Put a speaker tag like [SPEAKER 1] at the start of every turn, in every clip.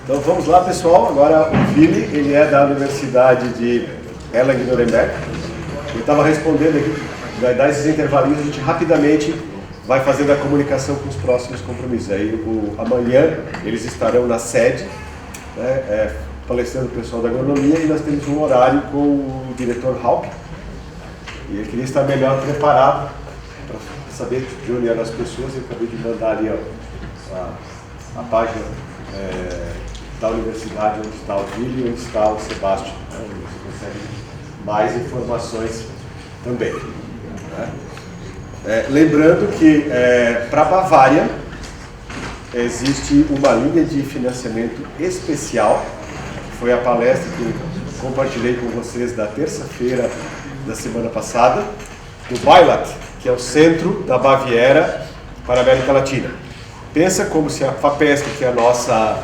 [SPEAKER 1] Então vamos lá, pessoal. Agora o Willi, ele é da Universidade de Erlangen-Nuremberg. Ele estava respondendo aqui, vai dar esses intervalinhos, a gente rapidamente vai fazendo a comunicação com os próximos compromissos. Aí amanhã eles estarão na sede, né, palestrando o pessoal da agronomia, e nós temos um horário com o diretor Haupt. E ele queria estar melhor preparado para saber de onde eram as pessoas. Eu acabei de mandar ali a página da universidade, onde está o Willi e onde está o Sebastião. Né? Você consegue mais informações também. Né? Lembrando que para a Bavária existe uma linha de financiamento especial, que foi a palestra que eu compartilhei com vocês da terça-feira da semana passada, do Beilat, que é o centro da Baviera para a América Latina. Pensa como se a FAPESP, que é a nossa...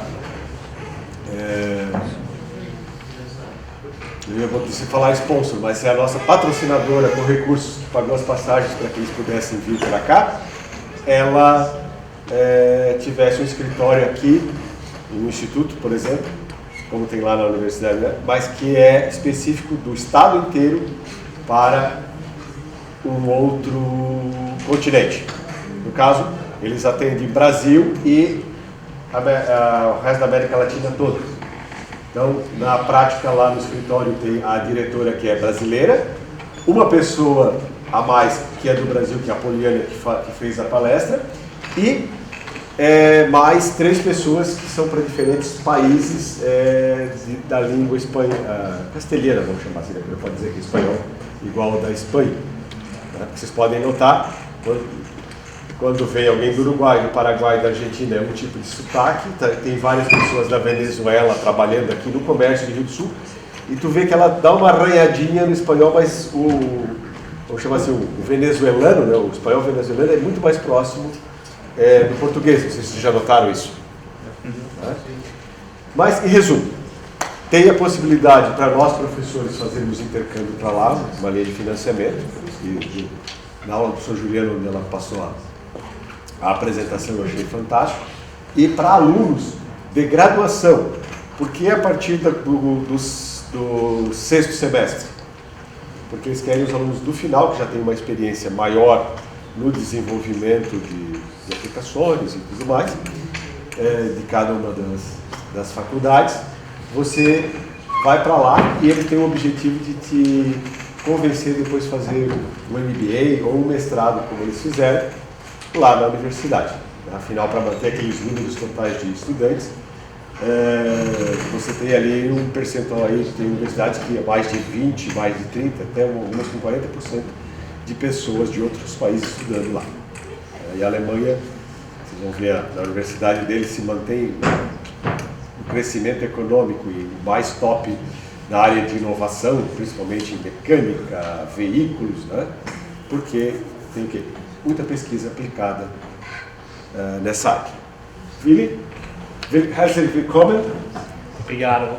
[SPEAKER 1] eu vou se falar sponsor, mas é a nossa patrocinadora com recursos que pagou as passagens para que eles pudessem vir para cá, ela tivesse um escritório aqui, no Instituto, por exemplo, como tem lá na universidade, né? Mas que é específico do estado inteiro para um outro continente. No caso, eles atendem Brasil e o resto da América Latina toda. Então, na prática, lá no escritório tem a diretora, que é brasileira, uma pessoa a mais que é do Brasil, que é a Poliana, que fez a palestra, e mais 3 pessoas que são para diferentes países da língua castelhana, vamos chamar assim, não pode dizer que é espanhol, igual ao da Espanha. Né? Vocês podem notar, quando vem alguém do Uruguai, do Paraguai, da Argentina, é um tipo de sotaque. Tem várias pessoas da Venezuela trabalhando aqui no comércio de Rio do Sul, e tu vê que ela dá uma arranhadinha no espanhol, mas vamos chamar assim, o venezuelano, né, o espanhol venezuelano é muito mais próximo do português. Não sei se vocês já notaram isso. Né? Mas, em resumo, tem a possibilidade para nós, professores, fazermos intercâmbio para lá, uma linha de financiamento. E na aula do professor Juliano, onde ela passou a apresentação, eu achei fantástico. E para alunos de graduação, porque a partir do 6º semestre? Porque eles querem os alunos do final, que já têm uma experiência maior no desenvolvimento de aplicações e tudo mais, de cada uma das faculdades. Você vai para lá e ele tem o objetivo de te convencer depois de fazer um MBA ou um mestrado, como eles fizeram, lá na universidade. Afinal, para manter aqueles números totais de estudantes, você tem ali um percentual aí, tem universidades que é mais de 20, mais de 30, até algumas com 40% de pessoas de outros países estudando lá. E a Alemanha, vocês vão ver, na universidade deles se mantém um crescimento econômico e mais top na área de inovação, principalmente em mecânica, veículos, né? Porque tem o quê? Muita pesquisa aplicada nessa área. Willi, herzlich willkommen.
[SPEAKER 2] Obrigado.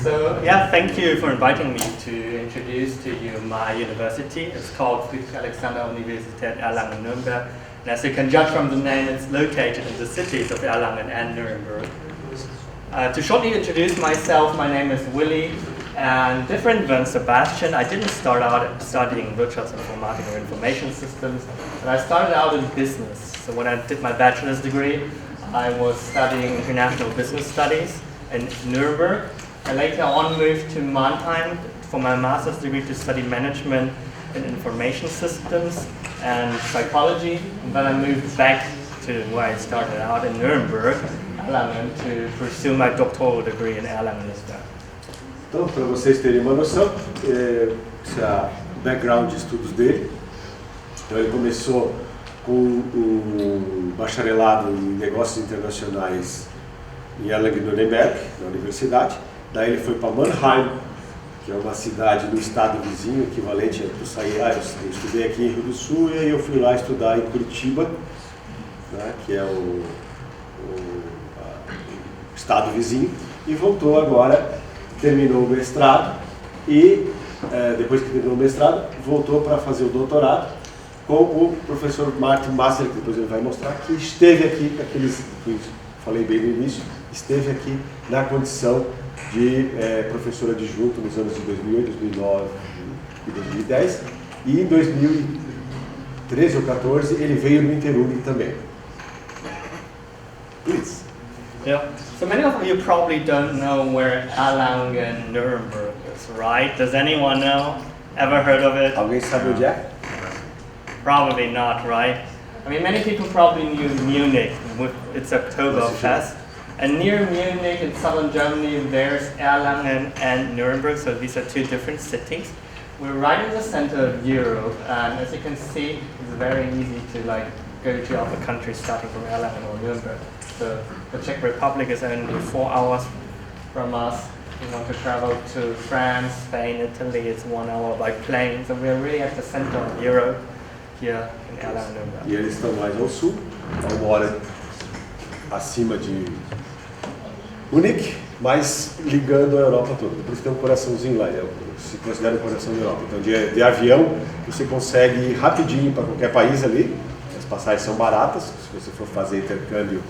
[SPEAKER 2] So, yeah, thank you for inviting me to introduce to you my university. It's called Friedrich-Alexander-Universität Erlangen-Nuremberg. And as you can judge from the name, it's located in the cities of Erlangen and Nuremberg. To shortly introduce myself, my name is Willi, and different than Sebastian, I didn't start out studying Wirtschaftsinformatik or information systems, but I started out in business. So when I did my bachelor's degree, I was studying international business studies in Nuremberg. I later on moved to Mannheim for my master's degree to study management in information systems and psychology, and then I moved back to where I started out in Nuremberg, Erlangen, to pursue my doctoral degree in Erlangen as well.
[SPEAKER 1] Então, para vocês terem uma noção, esse é o background de estudos dele. Então, ele começou com o bacharelado em negócios internacionais em Erlangen-Nuremberg, na universidade. Daí ele foi para Mannheim, que é uma cidade do estado vizinho, equivalente a eu sair. Eu estudei aqui em Rio do Sul e aí eu fui lá estudar em Curitiba, né, que é o estado vizinho, e voltou agora, terminou o mestrado e depois que terminou o mestrado, voltou para fazer o doutorado com o professor Martin Master, que depois ele vai mostrar, que esteve aqui, aqueles que falei bem no início, esteve aqui na condição de professor adjunto nos anos de 2008, 2009 e 2010, e em 2013 ou 14 ele veio no Interuni também. Please.
[SPEAKER 2] Yeah. So many of you probably don't know where Erlangen-Nuremberg is, right? Does anyone know? Ever heard of it?
[SPEAKER 1] Alguém sabe onde é?
[SPEAKER 2] Probably not, right? I mean, many people probably knew Munich. It's Oktoberfest. And near Munich in southern Germany, there's Erlangen and Nuremberg, so these are two different cities. We're right in the center of Europe, and as you can see, it's very easy to go to other countries starting from Erlangen or Nuremberg. So the Czech Republic is only 4 hours from us. If you want to travel to France, Spain, Italy, it's 1 hour by plane. So we're really at the center of Europe here in Erlangen, Nuremberg.
[SPEAKER 1] E eles estão mais ao sul, a 1 hora acima de Munique, mas ligando a Europa toda. Por isso tem um coraçãozinho lá, se considera o coração da Europa. Então de avião você consegue ir rapidinho para qualquer país ali, as passagens são baratas, se você for fazer intercâmbio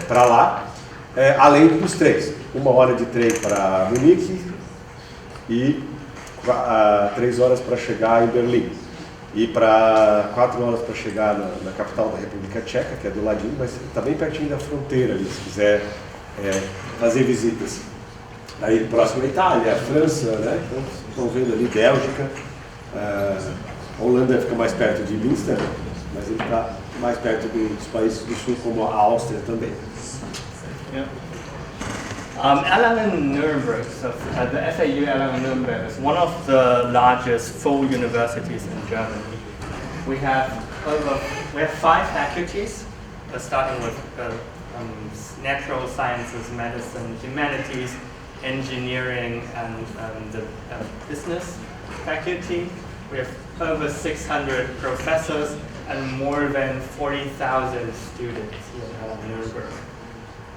[SPEAKER 1] para lá, além dos trens. 1 hora de trem para Munique e 3 horas para chegar em Berlim. E para 4 horas para chegar na capital da República Tcheca, que é do ladinho, mas está bem pertinho da fronteira ali, se quiser fazer visitas. Aí próximo à Itália, a França, né? Então, estão vendo ali Bélgica, a Holanda fica mais perto de Münster, mas ele está mais perto dos países do sul, como a Áustria também.
[SPEAKER 2] Yeah. Erlangen-Nuremberg, so the FAU Erlangen-Nuremberg is one of the largest full universities in Germany. We have 5 faculties, starting with natural sciences, medicine, humanities, engineering, and the business faculty. We have over 600 professors and more than 40,000 students here in Erlangen-Nuremberg.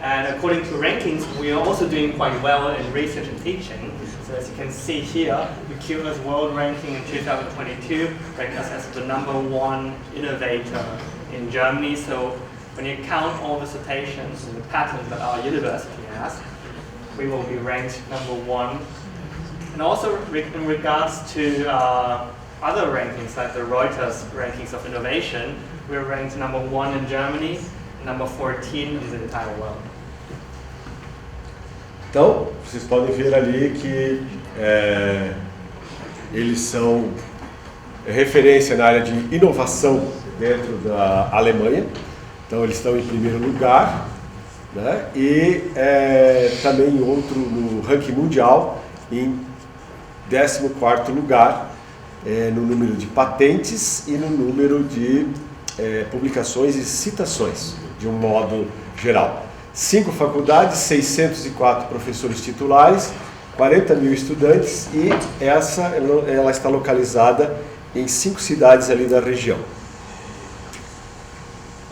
[SPEAKER 2] And according to rankings, we are also doing quite well in research and teaching. So as you can see here, the QS World Ranking in 2022 ranked us as the #1 innovator in Germany. So when you count all the citations and the patents that our university has, we will be ranked #1. And also in regards to other rankings, like the Reuters rankings of innovation, we're ranked #1 in Germany, number 14 in the entire world.
[SPEAKER 1] Então, vocês podem ver ali que eles são referência na área de inovação dentro da Alemanha. Então, eles estão em primeiro lugar, né? E também em outro no ranking mundial, em 14º lugar, no número de patentes e no número de publicações e citações, de um modo geral. 5 faculdades, 604 professores titulares, 40 mil estudantes e ela está localizada em 5 cidades ali da região.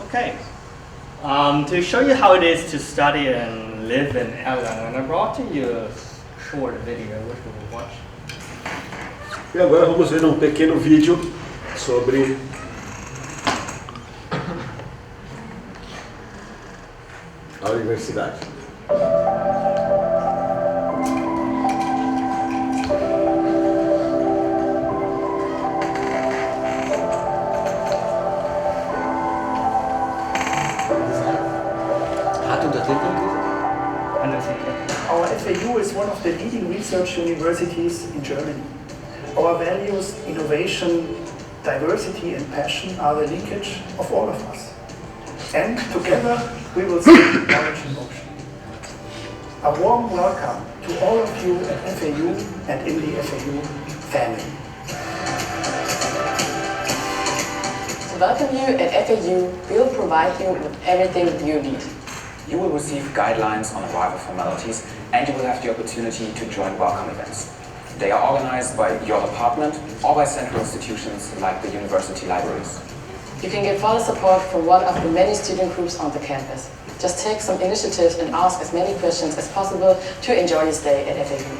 [SPEAKER 2] Okay. To show you how it is to study and live in Erlangen, I brought to you a short video which we will watch.
[SPEAKER 1] E agora vamos ver um pequeno vídeo sobre a universidade.
[SPEAKER 3] Our FAU is one of the leading research universities in Germany. Our values, innovation, diversity and passion are the linkage of all of us. And together we will set knowledge in motion. A warm welcome to all of you at FAU and in the FAU family.
[SPEAKER 4] To welcome you at FAU, we will provide you with everything you need.
[SPEAKER 5] You will receive guidelines on arrival formalities and you will have the opportunity to join welcome events. They are organized by your department or by central institutions like the university libraries.
[SPEAKER 4] You can get further support from one of the many student groups on the campus. Just take some initiatives and ask as many questions as possible to enjoy your stay at FAU.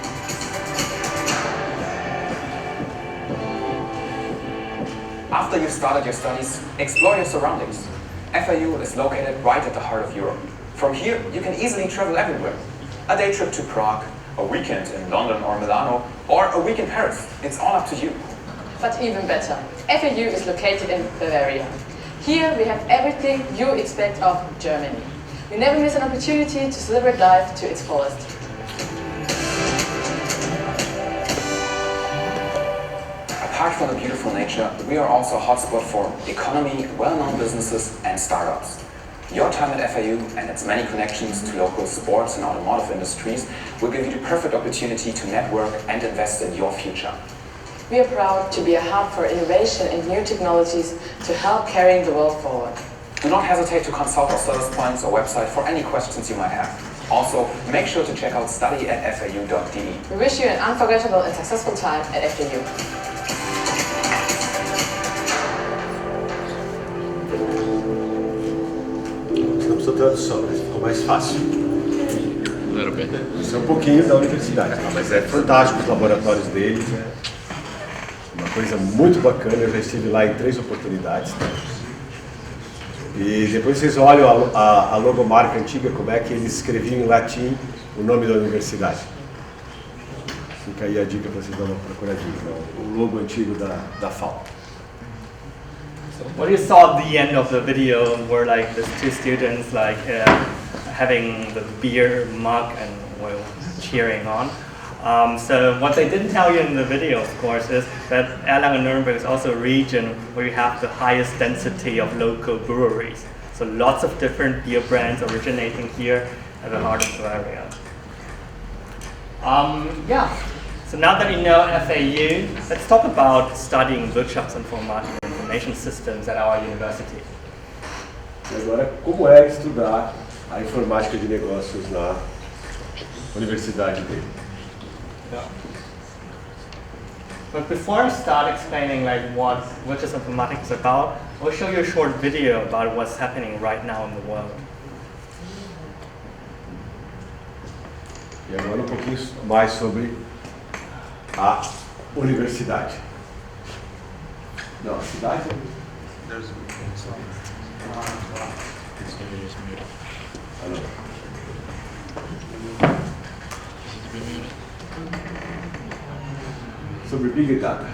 [SPEAKER 5] After you've started your studies, explore your surroundings. FAU is located right at the heart of Europe. From here, you can easily travel everywhere. A day trip to Prague, a weekend in London or Milano, or a week in Paris. It's all up to you.
[SPEAKER 4] But even better, FAU is located in Bavaria. Here we have everything you expect of Germany. You never miss an opportunity to celebrate life to its fullest.
[SPEAKER 5] Apart from the beautiful nature, we are also a hotspot for economy, well-known businesses and startups. Your time at FAU and its many connections to local sports and automotive industries will give you the perfect opportunity to network and invest in your future.
[SPEAKER 4] We are proud to be a hub for innovation and new technologies to help carrying the world forward.
[SPEAKER 5] Do not hesitate to consult our service points or website for any questions you might have. Also, make sure to check out study@fau.de.
[SPEAKER 4] We wish you an unforgettable and successful time at FAU.
[SPEAKER 1] Estamos a tradução, mas ficou mais fácil.
[SPEAKER 6] Little bit.
[SPEAKER 1] Isso é um pouquinho da universidade, tá? Mas é fantástico os laboratórios deles, é uma coisa muito bacana, eu já estive lá em 3 oportunidades. Tá? E depois vocês olham a logomarca antiga, como é que eles escreviam em latim o nome da universidade. Fica aí a dica para vocês dar uma procuradinha, o logo antigo da FAU.
[SPEAKER 2] What you saw at the end of the video were like the 2 students having the beer mug and were cheering on. So what they didn't tell you in the video, of course, is that Erlangen-Nuremberg is also a region where you have the highest density of local breweries. So lots of different beer brands originating here at the heart of Bavaria. Yeah. So now that you know FAU, let's talk about studying Wirtschaftsinformatik and Information Systems at our university.
[SPEAKER 1] E agora, como é estudar a informática de negócios na universidade dele?
[SPEAKER 2] Yeah. But before I start explaining what Wirtschaftsinformatik is about, I'll show you a short video about what's happening right now in the world.
[SPEAKER 1] E agora um pouquinho mais sobre a universidade. Não, a cidade? Sobre Big Data.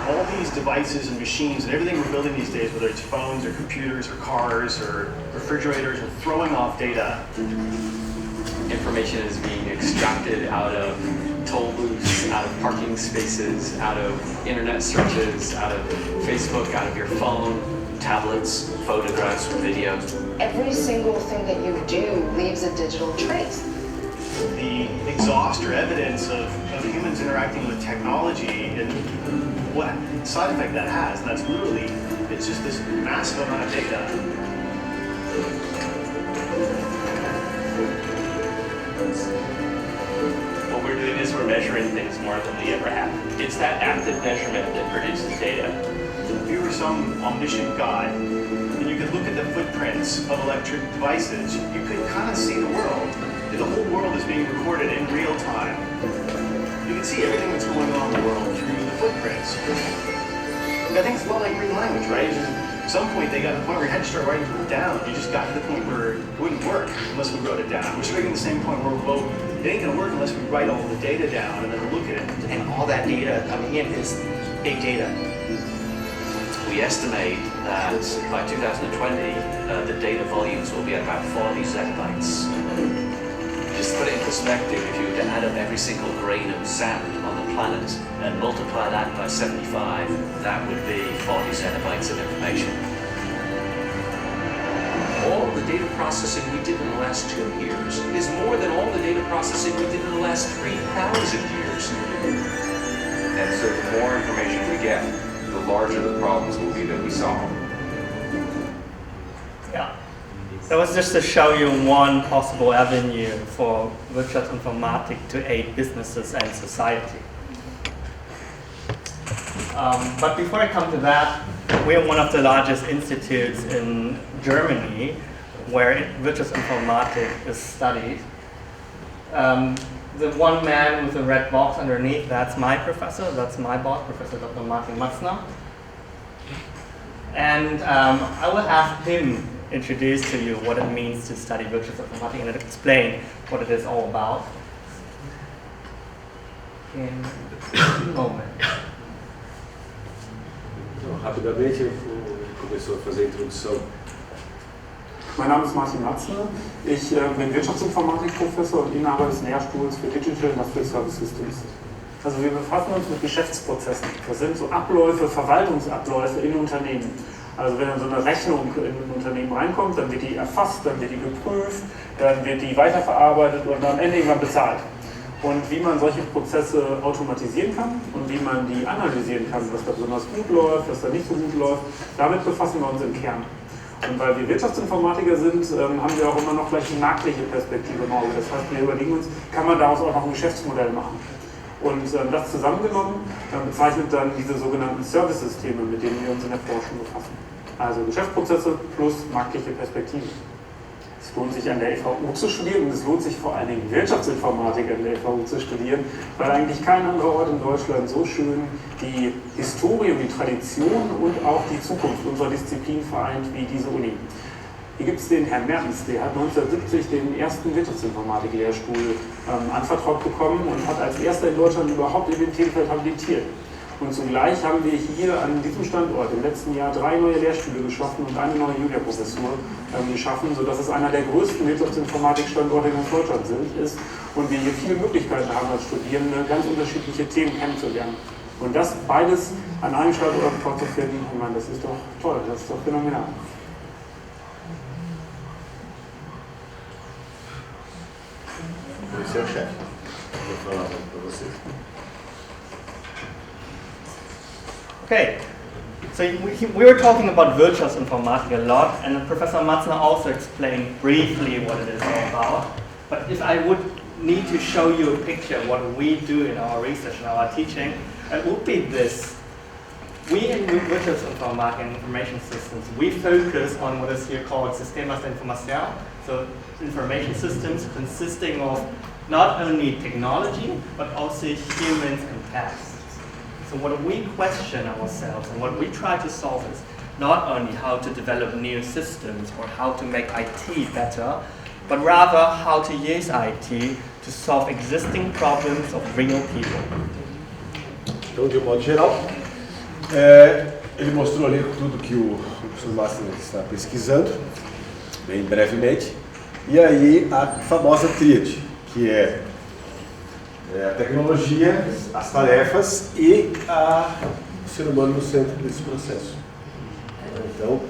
[SPEAKER 7] All these devices and machines and everything we're building these days, whether it's phones or computers or cars or refrigerators, are throwing off data.
[SPEAKER 8] Information is being extracted out of toll booths, out of parking spaces, out of internet searches, out of Facebook, out of your phone, tablets, photographs, videos.
[SPEAKER 9] Every single thing that you do leaves a digital trace.
[SPEAKER 7] The exhaust or evidence of humans interacting with technology and what side effect that has, and that's literally, it's just this massive amount of data.
[SPEAKER 8] What we're doing is we're measuring things more than we ever have. It's that active measurement that produces data.
[SPEAKER 7] If you were some omniscient God, and you could look at the footprints of electric devices, you could kind of see the world. The whole world is being recorded in real time. You can see everything that's going on in the world through the footprints. I think it's a lot like reading language, right? At some point they got to the point where you had to start writing it down. You just got to the point where it wouldn't work unless we wrote it down. We're starting at the same point where it ain't going to work unless we write all the data down and then look at it.
[SPEAKER 10] And all that data coming in is big data.
[SPEAKER 8] We estimate that by 2020, the data volumes will be at about 40 zettabytes. Just to put it in perspective, if you were to add up every single grain of sand on the planet and multiply that by 75, that would be 40 zettabytes of information. All the data processing we did in the last 2 years is more than all the data processing we did in the last 3,000 years.
[SPEAKER 11] And so the more information we get, the larger the problems will be that we solve.
[SPEAKER 2] Yeah. That was just to show you one possible avenue for Wirtschaftsinformatik to aid businesses and society. But before I come to that, we are one of the largest institutes in Germany where Wirtschaftsinformatik is studied. The one man with the red box underneath, that's my professor, that's my boss, Professor Dr. Martin Matzner. And I will have him introduce to you what it means to study virtual informatics and explain what it is all about in a moment.
[SPEAKER 12] Então, rapidamente eu começou a fazer a introdução.
[SPEAKER 13] Mein Name ist Martin Matzner. Ich bin Wirtschaftsinformatikprofessor und Inhaber des Lehrstuhls für Digital Industrial Service Systems. Also wir befassen uns mit Geschäftsprozessen. Das sind so Abläufe, Verwaltungsabläufe in Unternehmen. Also wenn dann so eine Rechnung in ein Unternehmen reinkommt, dann wird die erfasst, dann wird die geprüft, dann wird die weiterverarbeitet und am Ende irgendwann bezahlt. Und wie man solche Prozesse automatisieren kann und wie man die analysieren kann, was da besonders gut läuft, was da nicht so gut läuft, damit befassen wir uns im Kern. Und weil wir Wirtschaftsinformatiker sind, haben wir auch immer noch gleich eine marktliche Perspektive im Auge. Das heißt, wir überlegen uns, kann man daraus auch noch ein Geschäftsmodell machen? Und das zusammengenommen bezeichnet dann diese sogenannten Service-Systeme, mit denen wir uns in der Forschung befassen. Also Geschäftsprozesse plus marktliche Perspektive. Es lohnt sich an der FHU zu studieren und es lohnt sich vor allen Dingen Wirtschaftsinformatik an der FHU zu studieren, weil eigentlich kein anderer Ort in Deutschland so schön die Historie und die Tradition und auch die Zukunft unserer Disziplin vereint wie diese Uni. Hier gibt es den Herrn Mertens, der hat 1970 den ersten Wirtschaftsinformatik-Lehrstuhl anvertraut bekommen und hat als erster in Deutschland überhaupt in dem Themenfeld habilitiert. Und zugleich haben wir hier an diesem Standort im letzten Jahr 3 neue Lehrstühle geschaffen und eine neue Juniorprofessur geschaffen, sodass es einer der größten Wirtschaftsinformatik-Standorte in ganz Deutschland ist und wir hier viele Möglichkeiten haben als Studierende, ganz unterschiedliche Themen kennenzulernen. Und das beides an einem Standort vorzufinden, ich meine, das ist doch toll, das ist doch phänomenal.
[SPEAKER 12] Esse é o chefe. Vou falar para vocês.
[SPEAKER 2] Okay, so we were talking about Wirtschaftsinformatik a lot, and Professor Matzner also explained briefly what it is all about. But if I would need to show you a picture of what we do in our research and our teaching, it would be this. We in Wirtschaftsinformatik and information systems, we focus on what is here called Sistemas de Información, so information systems consisting of not only technology, but also humans and tasks. So what we question ourselves and what we try to solve is not only how to develop new systems or how to make IT better, but rather how to use IT to solve existing problems of real people.
[SPEAKER 1] Então, de um modo geral, ele mostrou ali tudo que o professor Master está pesquisando, bem brevemente, e aí a famosa tríade, que é a tecnologia, as tarefas e o ser humano no centro desse processo. Então,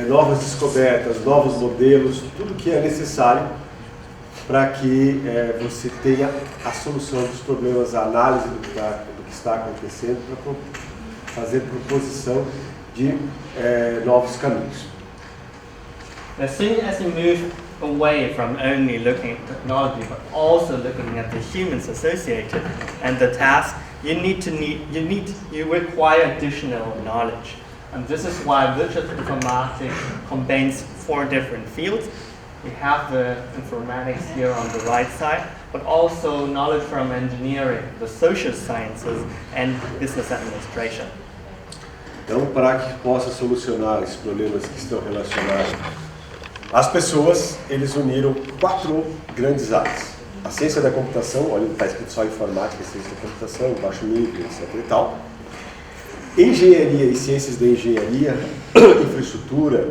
[SPEAKER 1] novas descobertas, novos modelos, tudo que é necessário para que você tenha a solução dos problemas, a análise do que está acontecendo, para fazer proposição de novos caminhos.
[SPEAKER 2] As soon as you move away from only looking at technology, but also looking at the humans associated and the task, you require additional knowledge. And this is why Wirtschaftsinformatik combines 4 different fields. We have the informatics here on the right side, but also knowledge from engineering, the social sciences, and business administration.
[SPEAKER 1] Então, para que possa solucionar esses problemas que estão relacionados às pessoas, eles uniram 4 grandes áreas. A ciência da computação, olha, está escrito só informática, ciência da computação, baixo nível, etc. e tal. Engenharia e ciências da engenharia, infraestrutura,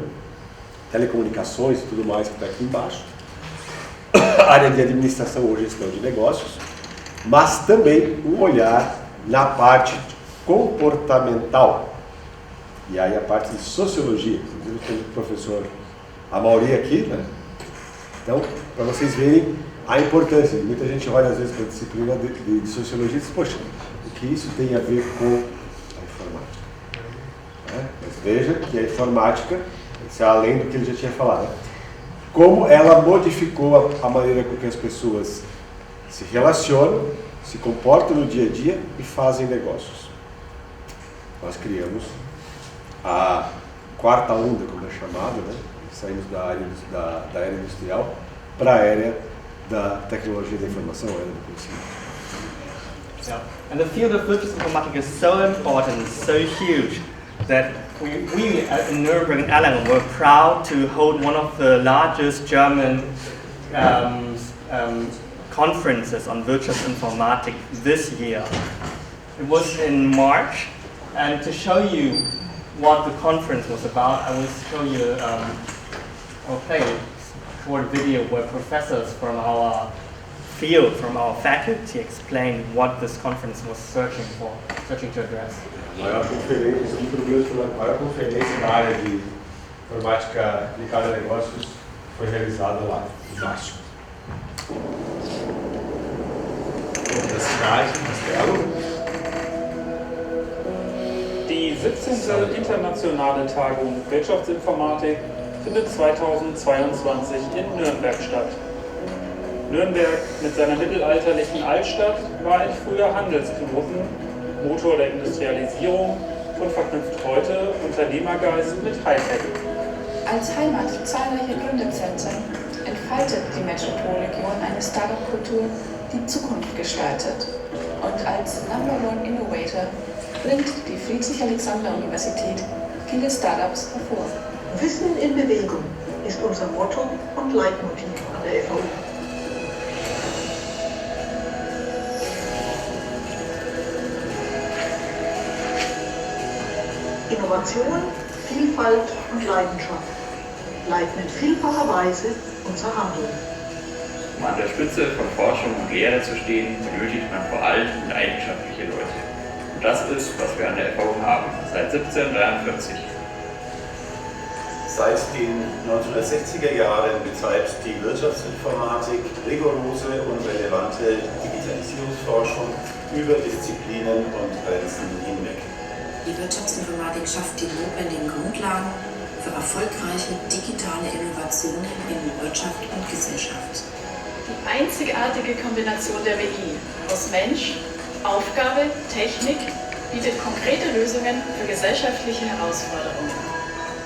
[SPEAKER 1] telecomunicações e tudo mais que está aqui embaixo. A área de administração ou gestão de negócios, mas também um olhar na parte comportamental. E aí a parte de sociologia, inclusive tem o professor Amauri aqui, né? Então, para vocês verem a importância. Muita gente olha às vezes para a disciplina de sociologia e diz, poxa, o que isso tem a ver com a informática? Mas veja que a informática, isso é além do que ele já tinha falado, né? Como ela modificou a maneira com que as pessoas se relacionam, se comportam no dia a dia e fazem negócios. Nós criamos a 4ª onda, como é chamada, né? Saímos da área da era industrial para a área da tecnologia da informação, a era do conhecimento.
[SPEAKER 2] Yeah. And the field of Wirtschaftsinformatik is so important, so huge, that we in Nuremberg and Erlangen were proud to hold one of the largest German conferences on Wirtschaftsinformatik this year. It was in March, and to show you what the conference was about, I will show you, I'll play a short video where professors from our field, from our faculty, explained what this conference was searching to address.
[SPEAKER 12] A maior conferência na área de informática aplicada a negócios foi realizada lá, em março. Outra cidade, Castelo.
[SPEAKER 13] Die 17. internationale Tagung Wirtschaftsinformatik findet 2022 in Nürnberg statt. Nürnberg mit seiner mittelalterlichen Altstadt war ein früher Handelsknoten, Motor der Industrialisierung und verknüpft heute Unternehmergeist mit Hightech.
[SPEAKER 14] Als Heimat zahlreicher Gründerzentren entfaltet die Metropolregion eine Startup-Kultur, die Zukunft gestaltet. Und als Number One Innovator bringt die Friedrich-Alexander-Universität viele Startups hervor.
[SPEAKER 15] Wissen in Bewegung ist unser Motto und Leitmotiv an der FAU. Innovation, Vielfalt und Leidenschaft leiten in vielfacher Weise unser Handeln.
[SPEAKER 16] Um an der Spitze von Forschung und Lehre zu stehen, benötigt man vor allem leidenschaftliche Leute. Und das ist, was wir an der FAU haben, seit 1743.
[SPEAKER 17] Seit den 1960er Jahren betreibt die Wirtschaftsinformatik rigorose und relevante Digitalisierungsforschung über Disziplinen und Grenzen hinweg.
[SPEAKER 18] Die Wirtschaftsinformatik schafft die notwendigen Grundlagen für erfolgreiche digitale Innovationen in Wirtschaft und Gesellschaft.
[SPEAKER 19] Die einzigartige Kombination der WI aus Mensch, Aufgabe, Technik bietet konkrete Lösungen für gesellschaftliche Herausforderungen.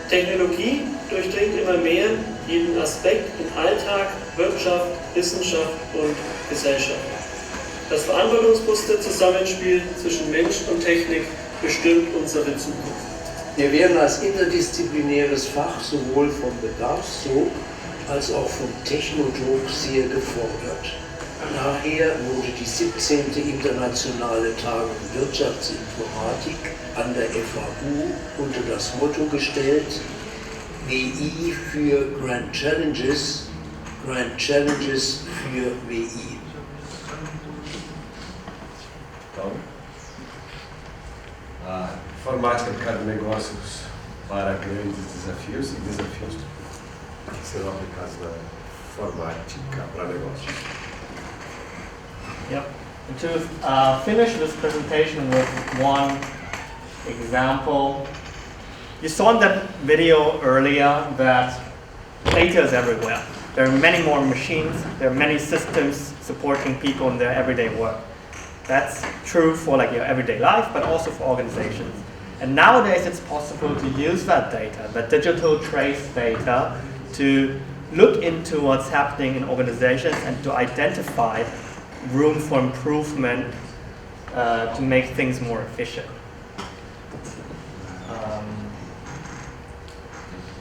[SPEAKER 20] Technologie durchdringt immer mehr jeden Aspekt in Alltag, Wirtschaft, Wissenschaft und Gesellschaft. Das verantwortungsbewusste Zusammenspiel zwischen Mensch und Technik bestimmt unsere Zukunft.
[SPEAKER 21] Wir werden als interdisziplinäres Fach sowohl vom Bedarfszug als auch vom Technodruck sehr gefordert. Nachher wurde die 17. internationale Tagung Wirtschaftsinformatik an der FAU unter das Motto gestellt: WI für Grand Challenges für WI.
[SPEAKER 12] A informática aplicada a negócios para grandes desafios e desafios que serão aplicados na informática para negócios.
[SPEAKER 2] Yep. And to finish this presentation with one example, you saw in that video earlier that data is everywhere. There are many more machines, there are many systems supporting people in their everyday work. That's true for like your everyday life, but also for organizations. And nowadays it's possible to use that data, that digital trace data, to look into what's happening in organizations and to identify room for improvement to make things more efficient.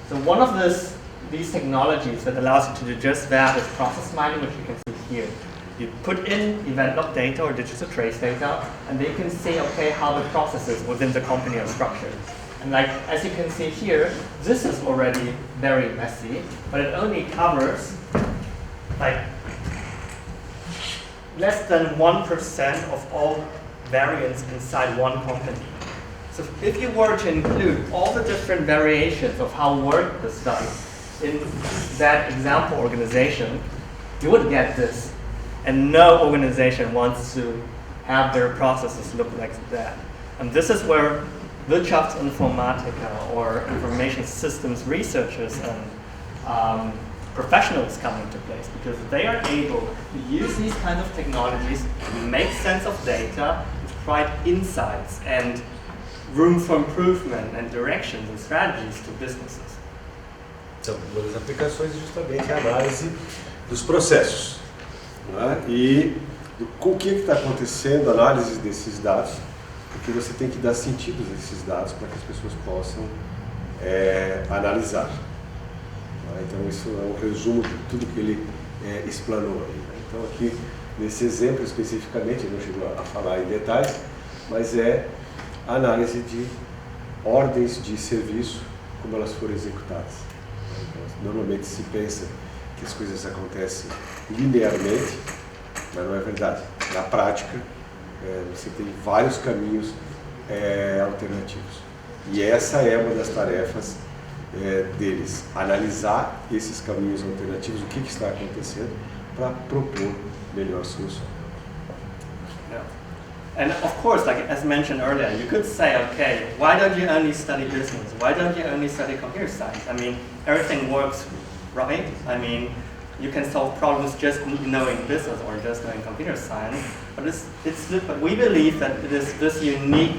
[SPEAKER 2] So one of these technologies that allows you to do just that is process mining, which you can see here. You put in event log data or digital trace data, and then you can see, okay, how the processes within the company are structured. And like, as you can see here, this is already very messy, but it only covers like less than 1% of all variants inside one company. So if you were to include all the different variations of how work is done in that example organization, you would get this. And no organization wants to have their processes look like that. And this is where Wirtschaftsinformatiker or information systems researchers and professionals come into place, because they are able to use these kinds of technologies to make sense of data, to provide insights and room for improvement and directions and strategies to businesses.
[SPEAKER 12] Então, uma das aplicações é justamente a análise dos processos, né? E com o que está acontecendo, a análise desses dados,
[SPEAKER 1] porque você tem que dar sentido a esses dados para que as pessoas possam analisar. Então isso é um resumo de tudo que ele explanou aí. Então aqui, nesse exemplo especificamente, ele não chegou a falar em detalhes, mas é a análise de ordens de serviço, como elas foram executadas. Então, normalmente se pensa que as coisas acontecem linearmente, mas não é verdade. Na prática, você tem vários caminhos alternativos. E essa é uma das tarefas deles, analisar esses caminhos alternativos, o que está acontecendo, para propor melhor solução.
[SPEAKER 2] Yeah. And of course, like as mentioned earlier, you could say, okay, why don't you only study business? Why don't you only study computer science? I mean, everything works, right? I mean, you can solve problems just knowing business or just knowing computer science. But we believe that it is this unique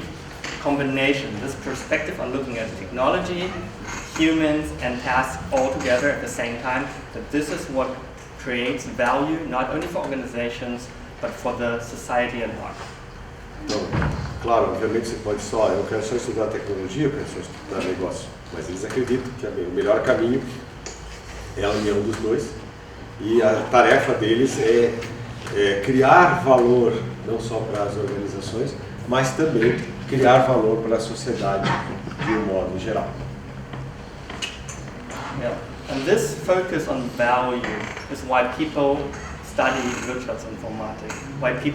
[SPEAKER 2] combination, this perspective on looking at technology, humans, and tasks all together at the same time, that this is what creates value not only for organizations, but for the society at large.
[SPEAKER 1] Então, claro, obviamente você pode eu quero só estudar tecnologia, eu quero só estudar negócio, mas eles acreditam que o melhor caminho é a união dos dois, e a tarefa deles é criar valor não só para as organizações, mas também criar valor para a sociedade de um modo geral.
[SPEAKER 2] Yeah. And this focus on value is why people study Wirtschaftsinformatik, why people